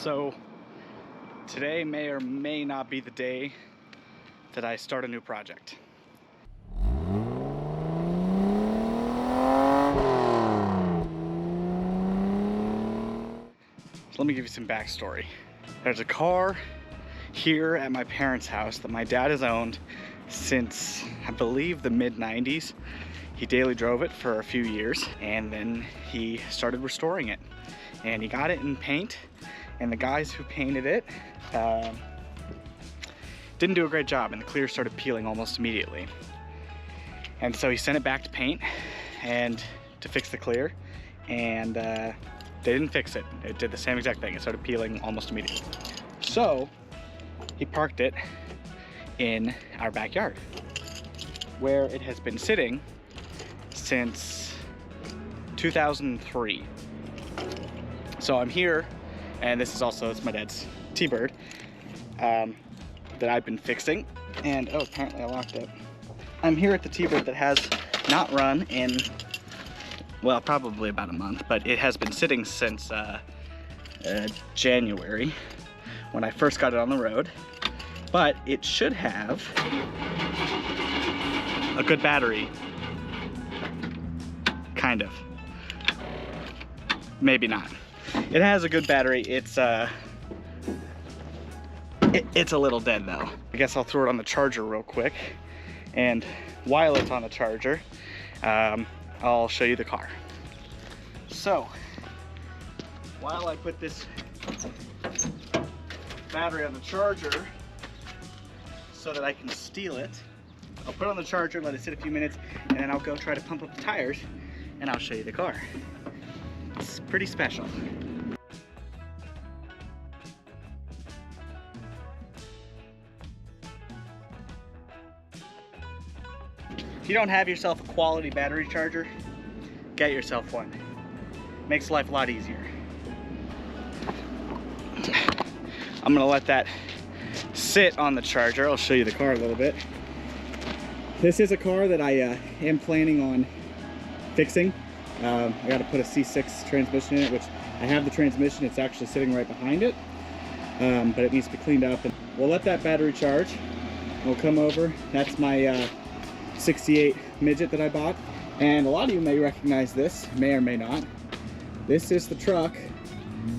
So today may or may not be the day that I start a new project. So let me give you some backstory. There's a car here at my parents' house that my dad has owned since, I believe, the mid-90s. He daily drove it for a few years and then he started restoring it. And he got it in paint, and the guys who painted it didn't do a great job, and the clear started peeling almost immediately. And so he sent it back to paint and to fix the clear, and they didn't fix it. It did the same exact thing. It started peeling almost immediately. So he parked it in our backyard, where it has been sitting since 2003. So I'm here, and this is also, it's my dad's T-Bird that I've been fixing. And oh, apparently I locked it. I'm here at the T-Bird that has not run in, well, probably about a month, but it has been sitting since January when I first got it on the road. But it should have a good battery, kind of. Maybe not. It has a good battery. It's a little dead though. I guess I'll throw it on the charger real quick, and while it's on the charger, I'll show you the car. So while I put this battery on the charger so that I can steal it, I'll put it on the charger, let it sit a few minutes, and then I'll go try to pump up the tires, and I'll show you the car. It's pretty special. If you don't have yourself a quality battery charger, get yourself one. Makes life a lot easier. I'm gonna let that sit on the charger. I'll show you the car a little bit. This is a car that I am planning on fixing. I got to put a C6 transmission in it, which I have the transmission. It's actually sitting right behind it, but it needs to be cleaned up. And we'll let that battery charge. We'll come over. That's my 68 midget that I bought, and a lot of you may recognize this, may or may not. This is the truck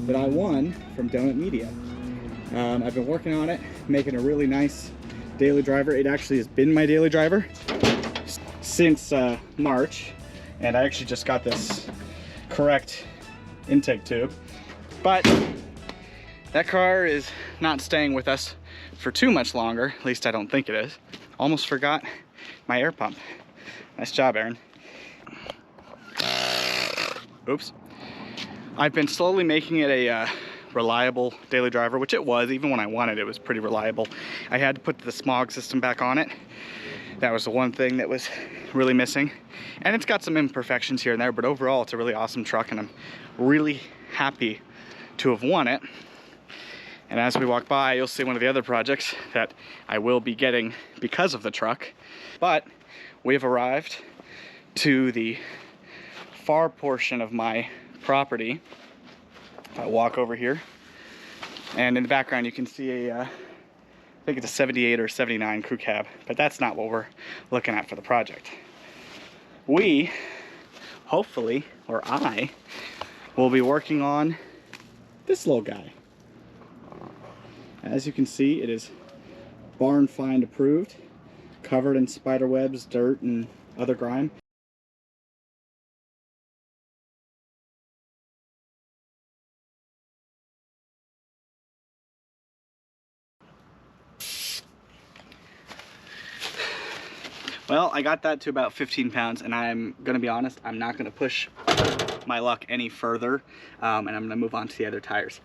that I won from Donut Media. I've been working on it, making a really nice daily driver. It actually has been my daily driver since March, and I actually just got this correct intake tube. But that car is not staying with us for too much longer, at least I don't think it is. Almost forgot my air pump. Nice job, Aaron. Oops. I've been slowly making it a reliable daily driver, which it was. Even when I won it, it was pretty reliable. I had to put the smog system back on it. That was the one thing that was really missing. And it's got some imperfections here and there, but overall it's a really awesome truck, and I'm really happy to have won it. And as we walk by, you'll see one of the other projects that I will be getting because of the truck. But we've arrived to the far portion of my property. If I walk over here, and in the background you can see a, I think it's a 78 or 79 crew cab, but that's not what we're looking at for the project. We, hopefully, or I, will be working on this little guy. As you can see, it is barn find approved, covered in spider webs, dirt, and other grime. Well, I got that to about 15 pounds, and I'm gonna be honest, I'm not gonna push my luck any further, and I'm gonna move on to the other tires.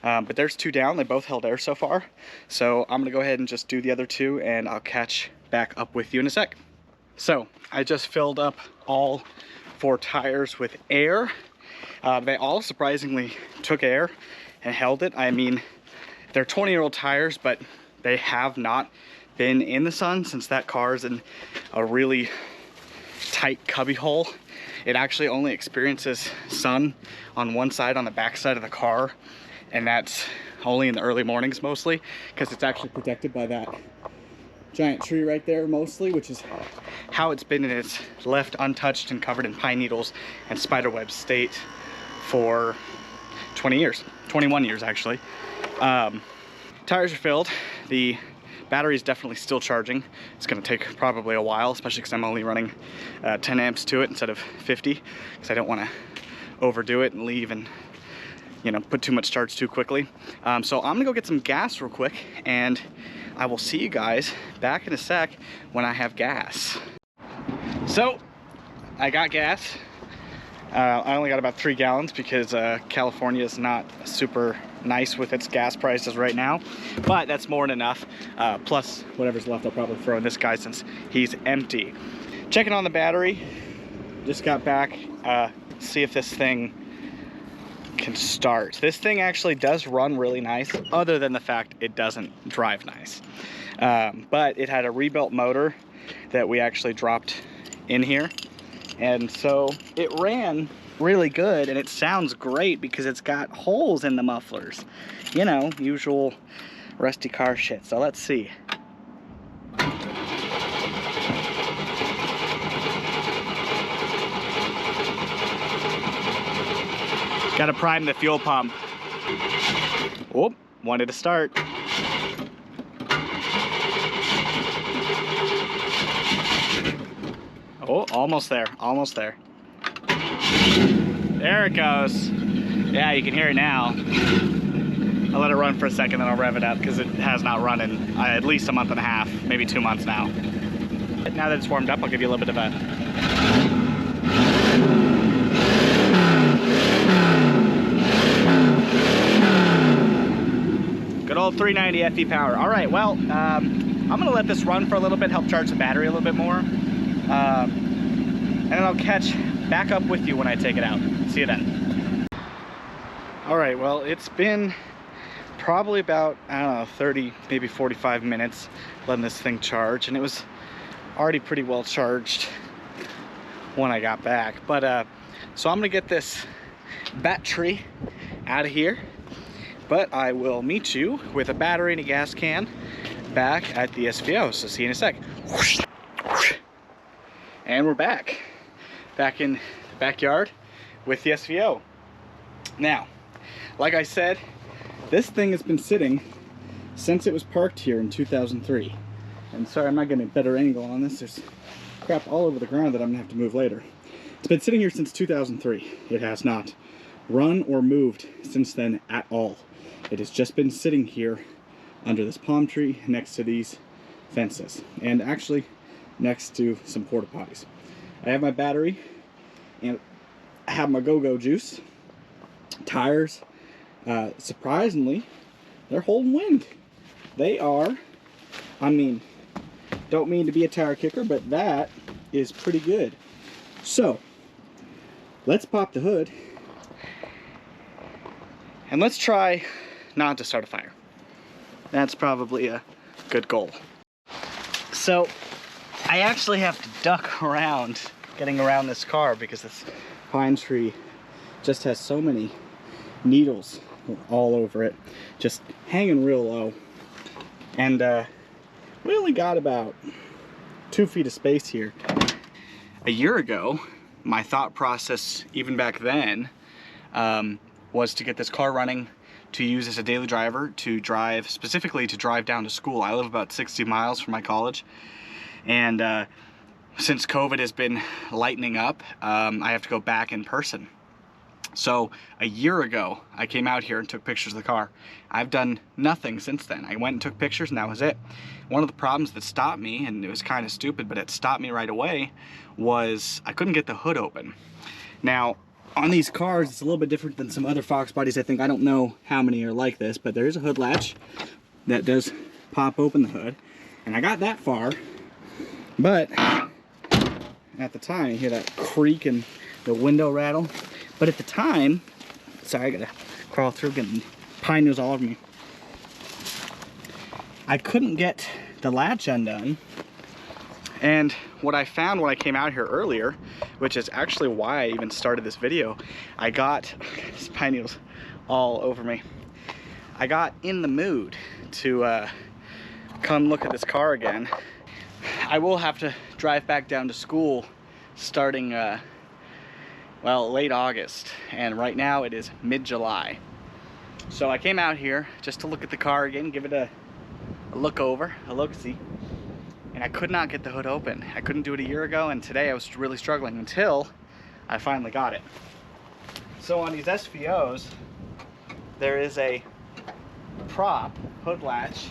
But there's two down. They both held air so far, so I'm gonna go ahead and just do the other two, and I'll catch back up with you in a sec. So I just filled up all 4 tires with air. They all surprisingly took air and held it. I mean, they're 20-year-old tires, but they have not been in the sun since that car's in a really tight cubby hole. It actually only experiences sun on one side, on the back side of the car, and that's only in the early mornings mostly, because it's actually protected by that giant tree right there mostly, which is how it's been in its left untouched and covered in pine needles and spiderweb state for 20 years, 21 years actually. Tires are filled. The battery is definitely still charging. It's gonna take probably a while, especially because I'm only running 10 amps to it instead of 50, because I don't wanna overdo it and leave and, you know, put too much charge too quickly. So I'm gonna go get some gas real quick, and I will see you guys back in a sec when I have gas. So I got gas. I only got about 3 gallons because California is not super nice with its gas prices right now, but that's more than enough. Plus whatever's left I'll probably throw in this guy since he's empty. Checking on the battery, just got back, see if this thing can start. This thing actually does run really nice, other than the fact it doesn't drive nice. But it had a rebuilt motor that we actually dropped in here, and so it ran really good, and it sounds great because it's got holes in the mufflers. You know, usual rusty car shit. So let's see. Gotta prime the fuel pump. Oh, wanted to start. Oh, almost there, almost there. There it goes. Yeah, you can hear it now. I'll let it run for a second, then I'll rev it up because it has not run in at least a month and a half, maybe 2 months now. Now that it's warmed up, I'll give you a little bit of a... Good old 390 FE power. All right, well, I'm gonna let this run for a little bit, help charge the battery a little bit more. And then I'll catch back up with you when I take it out. See you then. All right, well, it's been probably about, I don't know, 30, maybe 45 minutes letting this thing charge, and it was already pretty well charged when I got back. But so I'm gonna get this battery out of here, but I will meet you with a battery and a gas can back at the SVO. So see you in a sec. And we're back in the backyard with the SVO. Now, like I said, this thing has been sitting since it was parked here in 2003. And sorry, I'm not getting a better angle on this. There's crap all over the ground that I'm gonna have to move later. It's been sitting here since 2003. It has not run or moved since then at all. It has just been sitting here under this palm tree next to these fences, and actually next to some porta potties. I have my battery, and I have my go-go juice. Tires, surprisingly, they're holding wind. They are, I mean, don't mean to be a tire kicker, but that is pretty good. So, let's pop the hood, and let's try not to start a fire. That's probably a good goal. So, I actually have to duck around getting around this car because this pine tree just has so many needles all over it, just hanging real low. And we only got about 2 feet of space here. A year ago, my thought process, even back then, was to get this car running to use as a daily driver, to drive, specifically to drive down to school. I live about 60 miles from my college, and since COVID has been lightening up, I have to go back in person. So a year ago, I came out here and took pictures of the car. I've done nothing since then. I went and took pictures, and that was it. One of the problems that stopped me, and it was kind of stupid, but it stopped me right away, was I couldn't get the hood open. Now, on these cars, it's a little bit different than some other Foxbodies. I think, I don't know how many are like this, but there is a hood latch that does pop open the hood. And I got that far, but at the time, you hear that creak and the window rattle. But at the time, sorry, I gotta crawl through, getting pine needles all over me. I couldn't get the latch undone And what I found when I came out here earlier, which is actually why I even started this video, I got this pine needles all over me. I got in the mood to come look at this car again. I will have to drive back down to school starting, well, late August, and right now it is mid-July. So I came out here just to look at the car again, give it a look over, a look-see. And I could not get the hood open. I couldn't do it a year ago, and today I was really struggling until I finally got it. So on these SVOs, there is a prop hood latch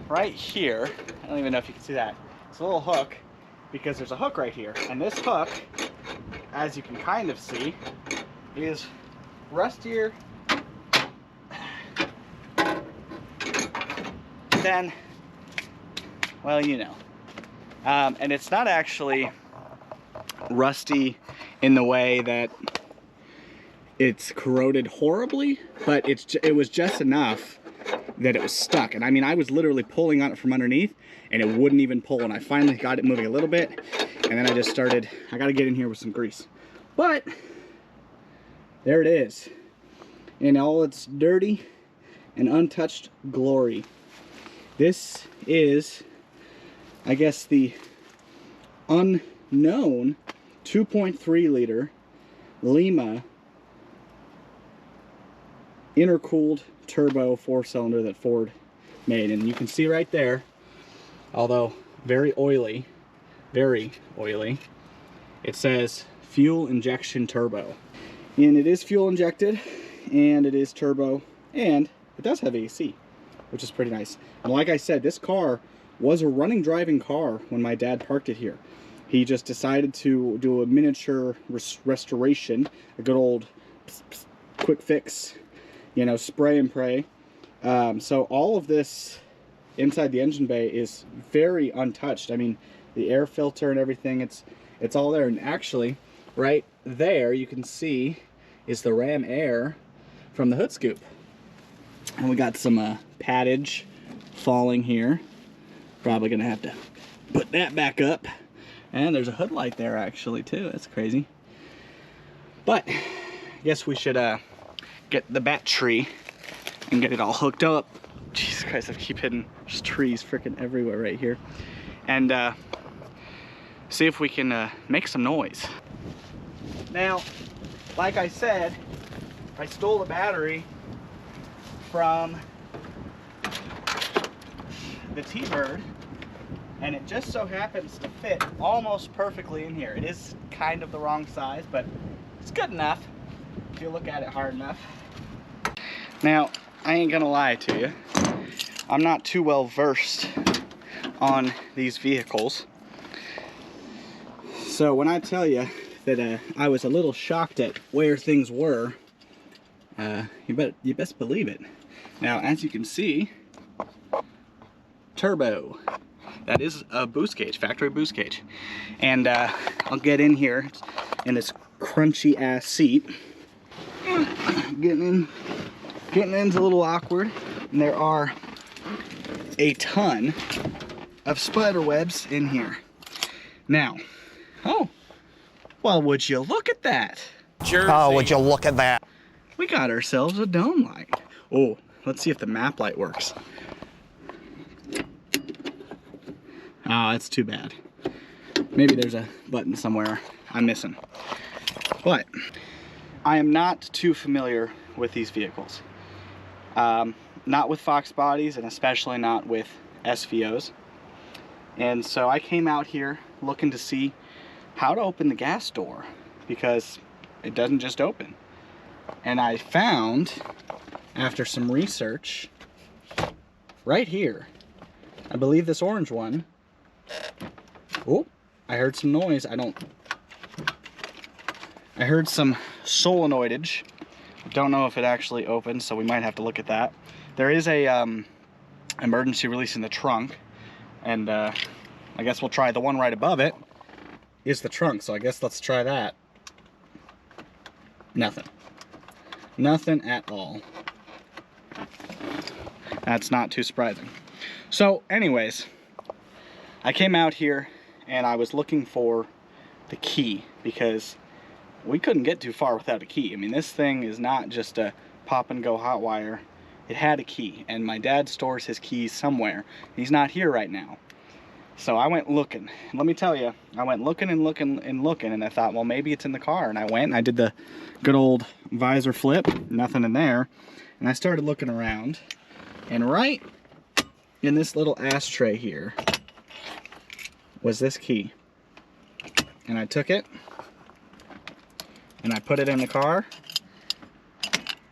right here. I don't even know if you can see that. It's a little hook because there's a hook right here. And this hook, as you can kind of see, is rustier than, well, you know. And it's not actually rusty in the way that it's corroded horribly, but it was just enough that it was stuck. And I mean, I was literally pulling on it from underneath and it wouldn't even pull. And I finally got it moving a little bit, and then I just started, I got to get in here with some grease. But there it is in all its dirty and untouched glory. This is, I guess, the unknown 2.3 liter Lima intercooled turbo 4-cylinder that Ford made. And you can see right there, although very oily, it says fuel injection turbo. And it is fuel injected, and it is turbo, and it does have AC, which is pretty nice. And like I said, this car was a running, driving car when my dad parked it here. He just decided to do a miniature restoration, a good old quick fix, you know, spray and pray. So all of this inside the engine bay is very untouched. I mean, the air filter and everything, it's all there. And actually, right there, you can see is the ram air from the hood scoop. And we got some paddage falling here. Probably gonna have to put that back up. And there's a hood light there actually too. That's crazy. But I guess we should get the battery and get it all hooked up. Jesus Christ, I keep hitting just trees freaking everywhere right here. And see if we can make some noise. Now, like I said, I stole the battery from the T-Bird, and it just so happens to fit almost perfectly in here. It is kind of the wrong size, but it's good enough if you look at it hard enough. Now, I ain't gonna lie to you, I'm not too well versed on these vehicles. So when I tell you that I was a little shocked at where things were, you best believe it. Now, as you can see, turbo. That is a boost cage, factory boost cage. And I'll get in here in this crunchy ass seat. Getting in's a little awkward. And there are a ton of spider webs in here. Now, oh, well, would you look at that? Jersey. Oh, would you look at that? We got ourselves a dome light. Oh, let's see if the map light works. Oh, that's too bad. Maybe there's a button somewhere I'm missing. But I am not too familiar with these vehicles. Not with Foxbodies, and especially not with SVOs. And so I came out here looking to see how to open the gas door, because it doesn't just open. And I found, after some research, right here, I believe this orange one. Oh, I heard some noise. I heard some solenoidage. Don't know if it actually opened, so we might have to look at that. There is a emergency release in the trunk, and I guess we'll try the one right above it is the trunk, so I guess let's try that. Nothing. Nothing at all. That's not too surprising. So anyways, I came out here and I was looking for the key because we couldn't get too far without a key. I mean, this thing is not just a pop and go hot wire. It had a key, and my dad stores his keys somewhere. He's not here right now. So I went looking. Let me tell you, I went looking and looking and looking, and I thought, well, maybe it's in the car. And I went and I did the good old visor flip, nothing in there. And I started looking around, and right in this little ashtray here was this key. And I took it and I put it in the car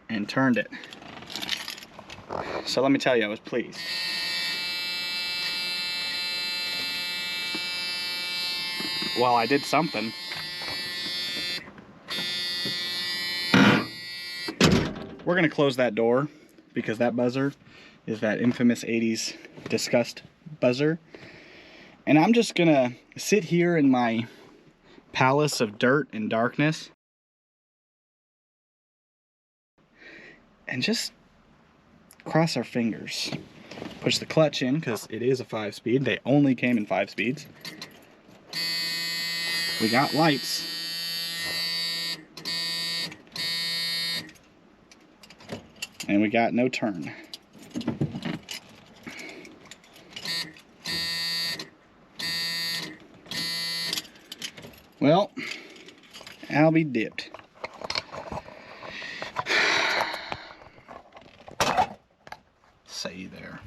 and turned it. So let me tell you, I was pleased. Well, I did something. We're gonna close that door because that buzzer is that infamous 80s disgust buzzer. And I'm just gonna sit here in my palace of dirt and darkness and just cross our fingers. Push the clutch in because it is a 5-speed. They only came in 5 speeds. We got lights. And we got no turn. Well, I'll be dipped. Say there.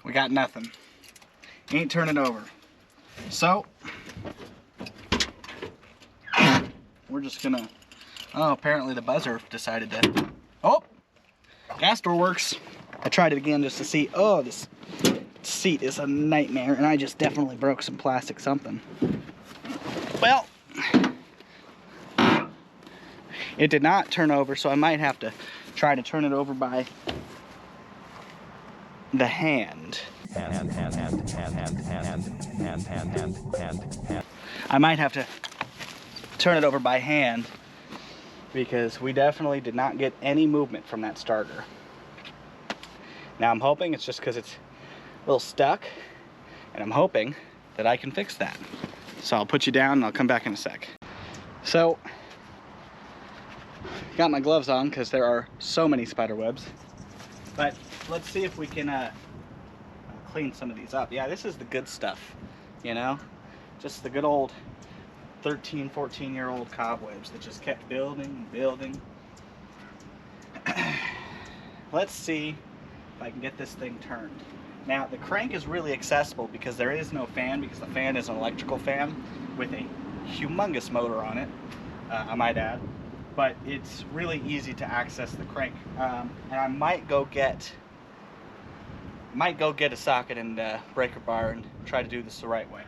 We got nothing. Ain't turning over. So, we're just gonna, oh, apparently the buzzer decided to, oh, gas door works. I tried it again just to see, oh, this seat is a nightmare, and I just definitely broke some plastic something. Well, it did not turn over, so I might have to try to turn it over by the hand. I might have to turn it over by hand because we definitely did not get any movement from that starter. Now I'm hoping it's just because it's a little stuck, and I'm hoping that I can fix that. So I'll put you down and I'll come back in a sec. So, got my gloves on because there are so many spider webs. But let's see if we can clean some of these up. Yeah, this is the good stuff, you know? Just the good old 13, 14-year-old cobwebs that just kept building and building. Let's see if I can get this thing turned. Now, the crank is really accessible because there is no fan, because the fan is an electrical fan with a humongous motor on it, I might add. But it's really easy to access the crank. And I might go get a socket and breaker bar and try to do this the right way.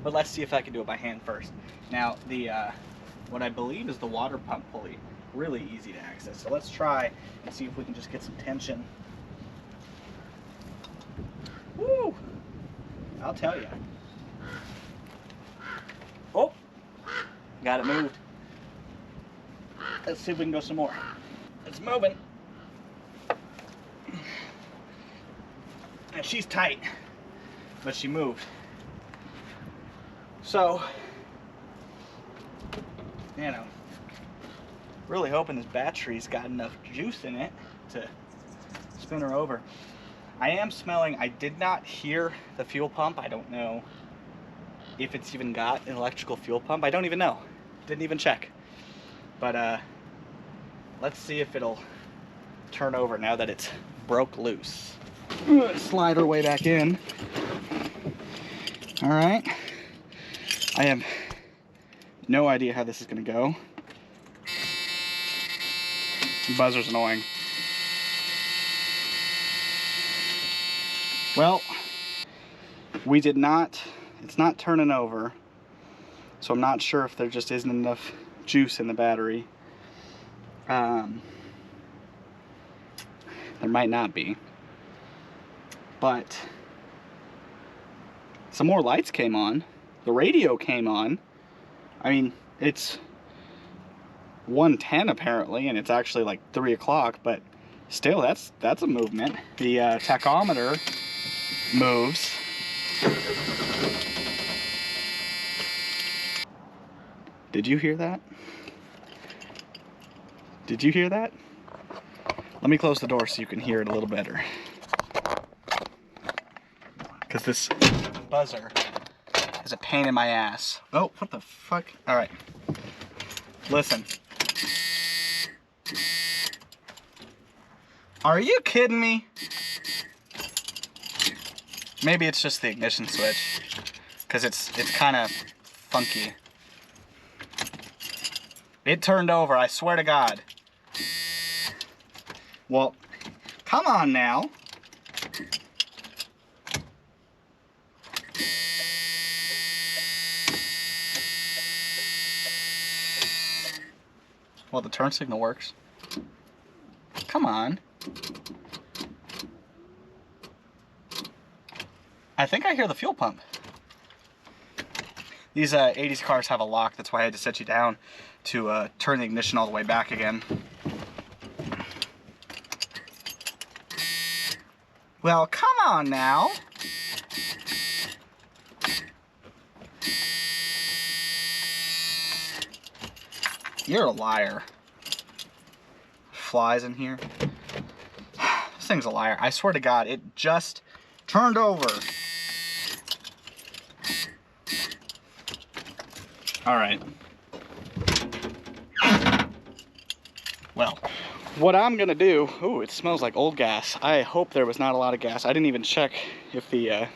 But let's see if I can do it by hand first. Now, the what I believe is the water pump pulley, really easy to access. So let's try and see if we can just get some tension. Woo! I'll tell you. Oh, got it moved. Let's see if we can go some more. It's moving. And she's tight, but she moved. So, you know, really hoping this battery's got enough juice in it to spin her over. I am smelling, I did not hear the fuel pump. I don't know if it's even got an electrical fuel pump. I don't even know. Didn't even check. But let's see if it'll turn over now that it's broke loose. Slide our way back in. All right. I have no idea how this is gonna go. The buzzer's annoying. Well, we did not, it's not turning over, so I'm not sure if there just isn't enough juice in the battery. There might not be. But some more lights came on. The radio came on. I mean, it's 1:10 apparently, and it's actually like 3 o'clock, but still, that's a movement. The tachometer moves. Did you hear that? Did you hear that? Let me close the door so you can hear it a little better. Because this buzzer is a pain in my ass. Oh, what the fuck? All right. Listen. Are you kidding me? Maybe it's just the ignition switch, because it's kind of funky. It turned over, I swear to God. Well, come on now. Well, the turn signal works. Come on. I think I hear the fuel pump. These 80s cars have a lock, that's why I had to set you down to turn the ignition all the way back again. Well, come on now. You're a liar. Flies in here. This thing's a liar. I swear to God, it just turned over. All right. Well, what I'm gonna do, ooh, it smells like old gas. I hope there was not a lot of gas. I didn't even check if the, I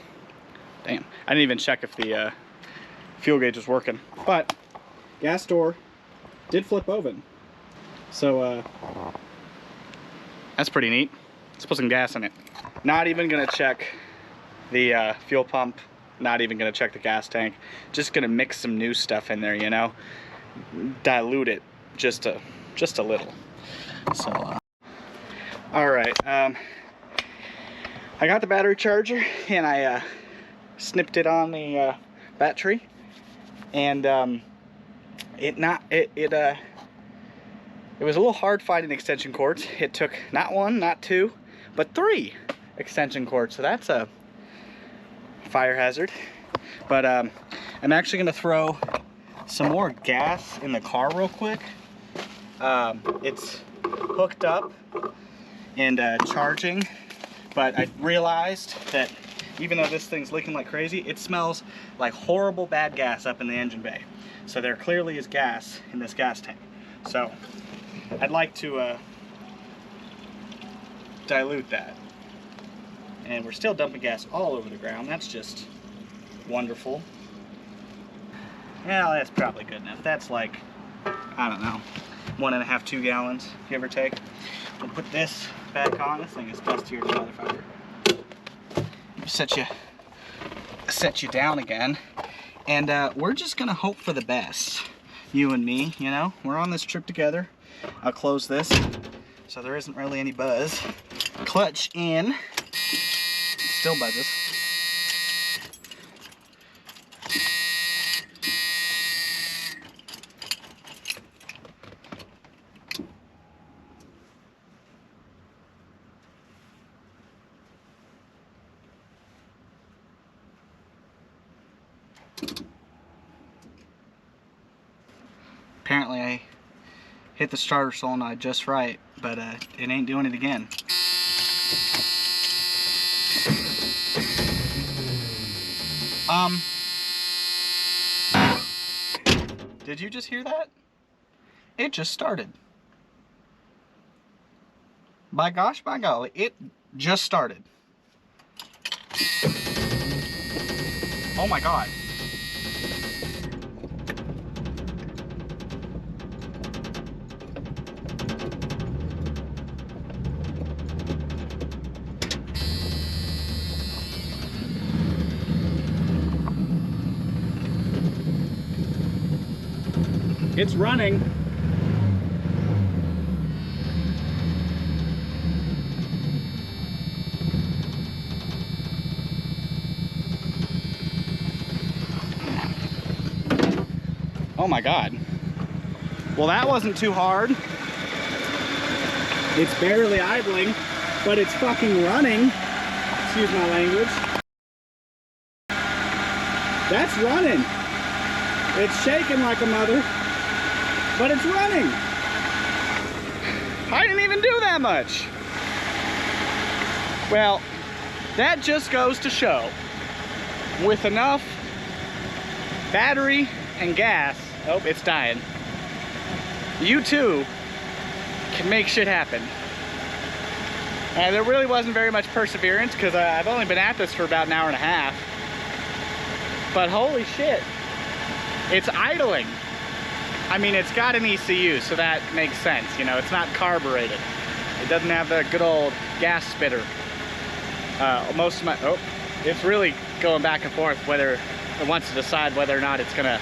didn't even check if the fuel gauge was working. But gas door did flip open. So, that's pretty neat. Let's put some gas in it. Not even gonna check the fuel pump. Not even gonna check the gas tank. Just gonna mix some new stuff in there, you know? Dilute it just a little. So, all right. I got the battery charger and I snipped it on the battery, and it was a little hard finding extension cords. It took not one, not two, but 3 extension cords. So that's a fire hazard. But I'm actually gonna throw some more gas in the car real quick. It's hooked up and charging, but I realized that even though this thing's leaking like crazy, it smells like horrible bad gas up in the engine bay. So there clearly is gas in this gas tank. So I'd like to dilute that. And we're still dumping gas all over the ground. That's just wonderful. Yeah, that's probably good enough. That's like, I don't know, 1.5, 2 gallons, give or take. We'll put this back on. This thing is dustier than a motherfucker. Set you down again. And we're just gonna hope for the best. You and me, you know? We're on this trip together. I'll close this so there isn't really any buzz. Clutch in. Still buzzes. Apparently I hit the starter solenoid just right, but it ain't doing it again. Did you just hear that? It just started. By gosh, by golly, it just started. Oh my God. It's running. Oh my God. Well, that wasn't too hard. It's barely idling, but it's fucking running. Excuse my language. That's running. It's shaking like a mother, but it's running. I didn't even do that much. Well, that just goes to show, with enough battery and gas, oh, it's dying, you too can make shit happen. And there really wasn't very much perseverance because I've only been at this for about an hour and a half. But holy shit, it's idling. I mean, it's got an ECU, so that makes sense. You know, it's not carbureted. It doesn't have the good old gas spitter. Most of my, oh, it's really going back and forth whether it wants to decide whether or not it's gonna